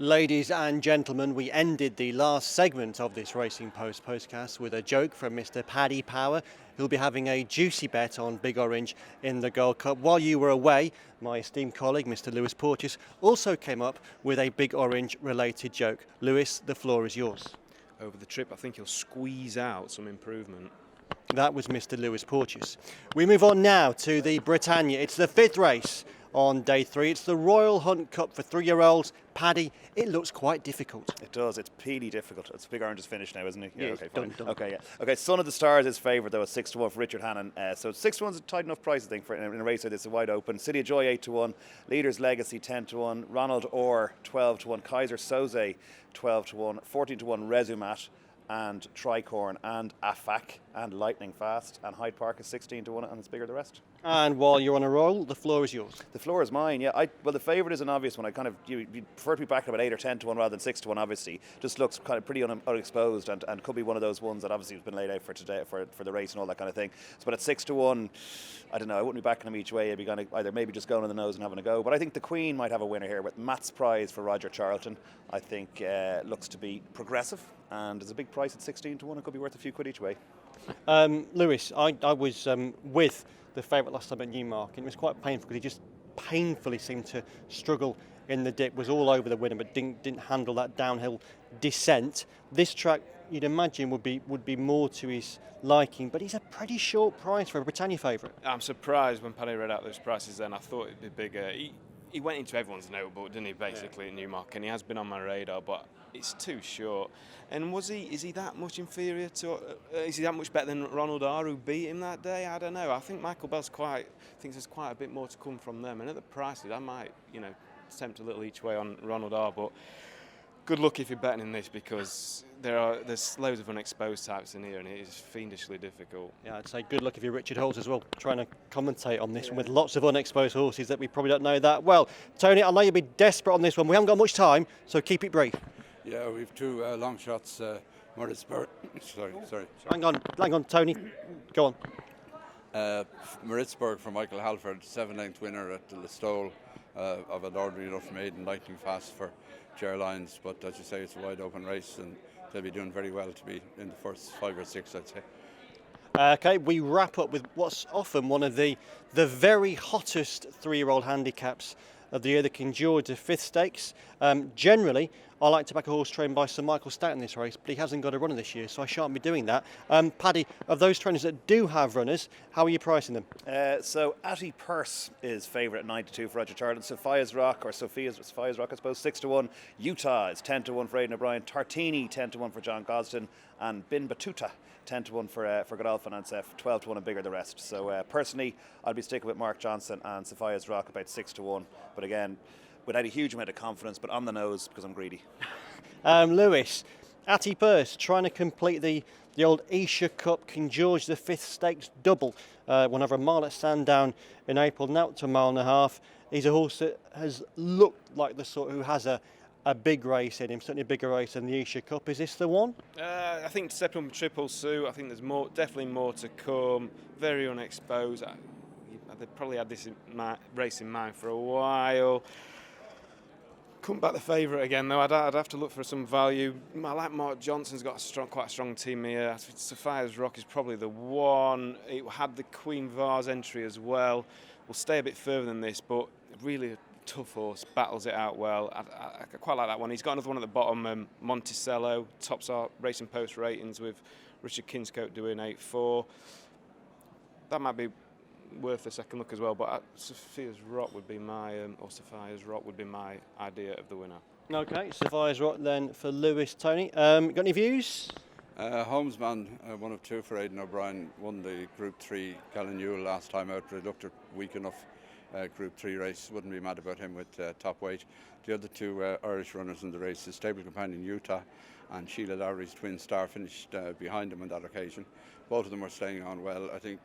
Ladies and gentlemen, we ended the last segment of this Racing Post Postcast with a joke from Mr. Paddy Power, who'll be having a juicy bet on Big Orange in the Gold Cup. While you were away, my esteemed colleague, Mr. Lewis Porteous, also came up with a Big Orange related joke. Lewis, the floor is yours. Over the trip, I think he'll squeeze out some improvement. That was Mr. Lewis Porteous. We move on now to the Britannia. It's the fifth race on day 3. It's the Royal Hunt Cup for 3-year-olds. Paddy, it looks quite difficult. It does. It's really difficult. It's Big Orange's finish now, isn't it? Yeah, Okay, fine. done. Okay, yeah. Okay, Son of the Stars is favourite though at 6-1 for Richard Hannon. So 6-1's a tight enough price, I think, for in a race like this. It's wide open. City of Joy 8-1. Leader's Legacy 10-1. Ronald Orr 12-1. Kaiser Soze 12-1. 14-1 Resumat and Tricorn and Afak and Lightning Fast, and Hyde Park is 16-1, and it's bigger the rest. And while you're on a roll, the floor is yours. The floor is mine, yeah. Well, the favourite is an obvious one. You prefer to be back at about 8 or 10-1 rather than 6-1. Obviously, just looks kind of pretty unexposed, and could be one of those ones that obviously has been laid out for today for the race and all that kind of thing. So, but at 6-1, I don't know. I wouldn't be backing him each way. I'd be going to either maybe just going on the nose and having a go. But I think the Queen might have a winner here with Matt's Prize for Roger Charlton. I think looks to be progressive, and there's a big price at 16-1. It could be worth a few quid each way. Lewis, I was with the favourite last time at Newmarket, and it was quite painful because he just painfully seemed to struggle in the dip, was all over the winner but didn't handle that downhill descent. This track, you'd imagine, would be more to his liking, but he's a pretty short price for a Britannia favourite. I'm surprised when Paddy read out those prices then. I thought it'd be bigger. He went into everyone's notebook, didn't he, basically, at Newmarket, and he has been on my radar, but it's too short. And is he that much inferior to, is he that much better than Ronald R, who beat him that day? I don't know. I think Michael Bell's thinks there's quite a bit more to come from them, and at the prices, I might, tempt a little each way on Ronald R, but good luck if you're betting in this, because there's loads of unexposed types in here, and it is fiendishly difficult. Yeah, I'd say good luck if you're Richard Holt as well, trying to commentate on this one with lots of unexposed horses that we probably don't know that well. Tony, I know you'll be desperate on this one. We haven't got much time, so keep it brief. Yeah, we've two long shots. Moritzburg. Sorry. Hang on, Tony. Go on. Moritzburg for Michael Halford, 7-length winner at the Listowel of an ordinary enough maiden, Lightning Fast for Ger Lyons. But as you say, it's a wide open race, and they'll be doing very well to be in the first 5 or 6, I'd say. Okay, we wrap up with what's often one of the very hottest 3-year-old handicaps of the year, the King George V Stakes. Generally, I like to back a horse trained by Sir Michael Stout in this race, but he hasn't got a runner this year, so I shan't be doing that. Paddy, of those trainers that do have runners, how are you pricing them? So Atty Purse is favourite at 9-2 for Roger Charlton. Sophia's Rock, I suppose, 6-1. Utah is 10-1 for Aidan O'Brien. Tartini 10-1 for John Gosden, and Bin Batuta 10-1 for Godolphin and Seth, 12-1 and bigger the rest. So personally, I'd be sticking with Mark Johnson and Sophia's Rock about 6-1. But again, without a huge amount of confidence, but on the nose because I'm greedy. Lewis, Atty Purse trying to complete the old Esher Cup King George V Stakes double. Went over a mile at Sandown in April, now to a mile and a half. He's a horse that has looked like the sort who has a big race in him, certainly a bigger race than the Esher Cup. Is this the one? I think stepping up Triple Sue, I think there's definitely more to come. Very unexposed. They probably had this race in mind for a while. Couldn't back the favourite again though. I'd have to look for some value. I like Mark Johnson's got quite a strong team here. Sophia's Rock is probably the one. It had the Queen Vase entry as well. We'll stay a bit further than this, but really a tough horse, battles it out well. I quite like that one. He's got another one at the bottom, Monticello, tops our Racing Post ratings with Richard Kinscote doing 8-4. That might be worth a second look as well, but Sophia's Rock would be my idea of the winner. Okay, Sophia's Rock then for Lewis. Tony, got any views? Holmesman, 1 of 2 for Aidan O'Brien, won the Group 3 Gallinule last time out. It looked a weak enough Group 3 race. Wouldn't be mad about him with top weight. The other 2 Irish runners in the race, his stable companion Utah and Sheila Lowry's twin star, finished behind him on that occasion. Both of them were staying on well. I think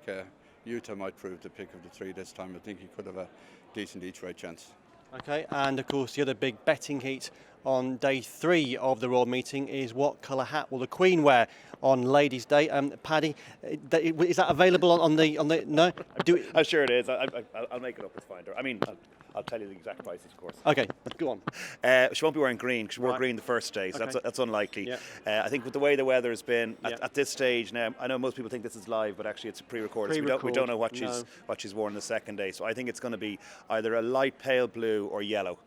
Utah might prove the pick of the 3 this time. I think he could have a decent each-way chance. Okay, and of course the other big betting heat on day 3 of the Royal Meeting is what colour hat will the Queen wear on Ladies' Day? Paddy, is that available on the no? I'm sure it is. I'll make it up. It's fine. I mean, I'll tell you the exact prices, of course. Okay, go on. She won't be wearing green because she wore Right. green the first day, so Okay. that's unlikely. Yeah. I think with the way the weather has been Yeah. at this stage now, I know most people think this is live, but actually it's pre-recorded. So we don't Pre-record, know what she's worn the second day. So I think it's going to be either a light pale blue or yellow.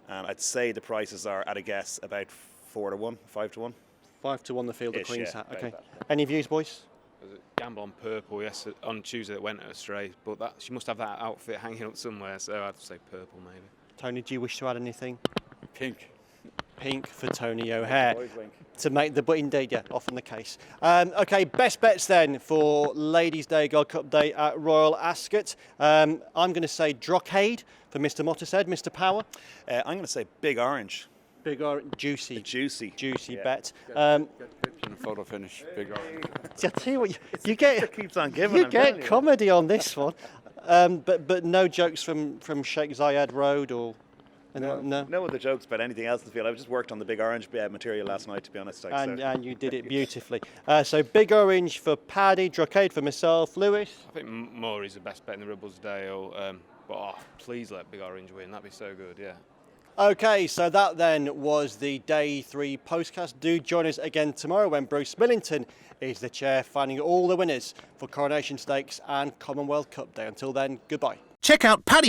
And I'd say the prices are, at a guess, about 4 to 1, 5 to 1. 5 to 1 the field of Ish, Queen's yeah, hat. about Okay. that. Any views, boys? Was it Gamble on purple on Tuesday that went astray, but that she must have that outfit hanging up somewhere, so I'd say purple maybe. Tony, do you wish to add anything? Pink. Pink for Tony O'Hare. Boys wink. To make but indeed, yeah, often the case. Okay, best bets then for Ladies' Day Gold Cup Day at Royal Ascot. I'm going to say Droghade for Mr. Mottershead, Mr. Power. I'm going to say Big Orange. Big or juicy, Juicy. juicy Yeah. bet. Get pitch and a photo finish. Big orange. I tell you what, you get keeps on giving. you I'm telling get you. comedy on this one. But no jokes from Sheikh Zayed Road or no. No other jokes about anything else in the field. I've just worked on the Big Orange material last night, to be honest. Like, so. And you did it beautifully. So Big Orange for Paddy, Droghade for myself, Lewis. I think Maury's the best bet in the Ribblesdale, but please let Big Orange win. That'd be so good, yeah. Okay, so that then was the Day 3 Postcast. Do join us again tomorrow when Bruce Millington is the chair, finding all the winners for Coronation Stakes and Commonwealth Cup Day. Until then, goodbye. Check out Paddy